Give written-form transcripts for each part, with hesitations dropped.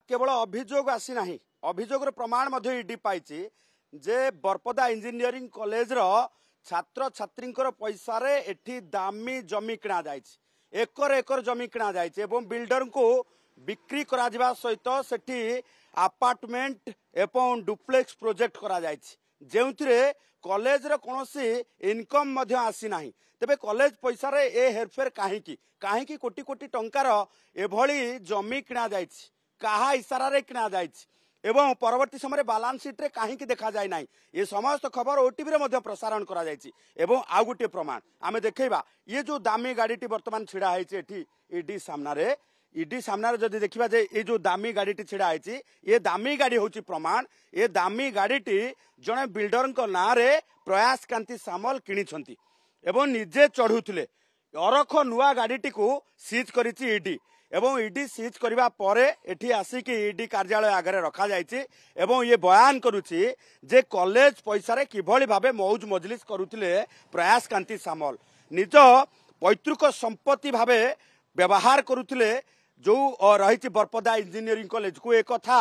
केवल अभियोग आसी नाही अभियोगर प्रमाण मध्य ईडी पाइछि जे बरपदा इंजीनियरिंग कॉलेज रो छात्र छात्री पैसा रे एठी दामी जमी किणा जाइछि एकर एकर जमी किणा जाइछि एवं बिल्डर को बिक्री करा जिबा सहित सेठी अपार्टमेंट एवं डुप्लेक्स प्रोजेक्ट करा जाइछि जेउथिरे कॉलेज रो कोनोसी इनकम मध्य आसी नाही तेबे कॉलेज पैसा रे ए हेरफेर काहेकि कोटी कोटी टंकार एभली जमी किणा जाइछि काहा इशारा रे किणा जाइछि एवं परवर्ती समय बालांस शीट रे काहेकि देखा जाय नाही ये समस्त खबर ओटीवी रे मध्य प्रसारण करा जाइछि एवं आ गुटे प्रमाण आमे देखैबा ये जो दामी गाड़ीटी वर्तमान छिड़ा हैछि एठी ईडी सामने जदि देखा जे ये जो दामी गाड़ीटी छिड़ा है ये दामी गाड़ी हूँ प्रमाण ये दामी गाड़ीटी जड़े बिल्डर ना रे प्रयास कांति सामल किणी एवं निजे चढ़ुले अरख नुआ गाड़ीटी को सीज करिछि ईडी एवं ईडी सीज करबा परे एठी आसिक ईडी कार्यालय आगे रखा जाइछि एवं ये बयान करुछि जे कॉलेज पैसा रे किभली भाबे मौज मजलिस करुथिले प्रयास कांति सामल निज पैतृक संपत्ति भाबे व्यवहार करुथिले जो रही बरपदा इंजीनियरिंग कॉलेज को एक कथा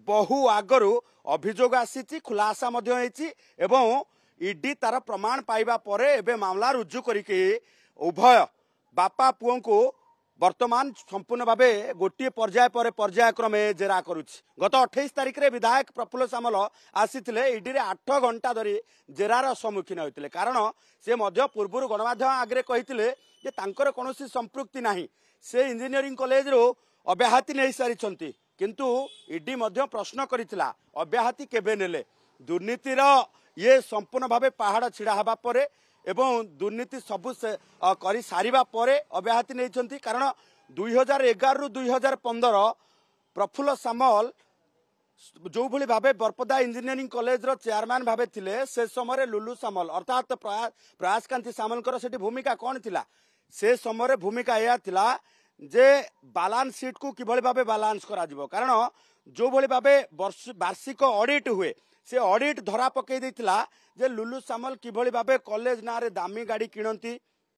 बहु आगरू अभियोग आसी खुलासा एवं ईडी तार प्रमाण पाइबा परे एबे मामला रुजु करके उभय बापा पुओं को वर्तमान संपूर्ण भावे गोटे पर्याय पर पर्याय क्रमे जेरा करुछि गत 28 तारिख रे विधायक प्रफुल्ल सामल आसीथिले ईडी रे 8 घंटा धरी जेरार सम्मुखीन होइतिले कारण से मध्य पूर्व गणमाध्यम आगे कहितिले जे तांकर कोनोसी संपृक्ति नाही से इंजीनियरिंग कॉलेज रो अब्याहति नहीं सारी किंतु ईडी मध्य प्रश्न करितला अब्याहति केबे नेले दुर्नीतिर ये संपूर्ण भावे पहाड़ छिड़ा हबा परे एवं दुर्नीति सबु से करी सारिबा परे अब्याहति नहीं कारण 2011 रु 2015 प्रफुल्ल सामल जो भली भावे बरपदा इंजीनियरिंग कॉलेज रो चेयरमैन भावे थिले से समय लुलु सामल अर्थात प्रयास कांति सामल सेठी भूमिका कौन थिला से समय भूमिका यह थिला जे बालांस शीट को किभली भावे बालांस करा जिवो कारण जो भली भावे वार्षिक ऑडिट हुए से ऑडिट धरा पकई देथिला जे लुलु सामल किभली भावे कॉलेज ना रे दामी गाड़ी किणंती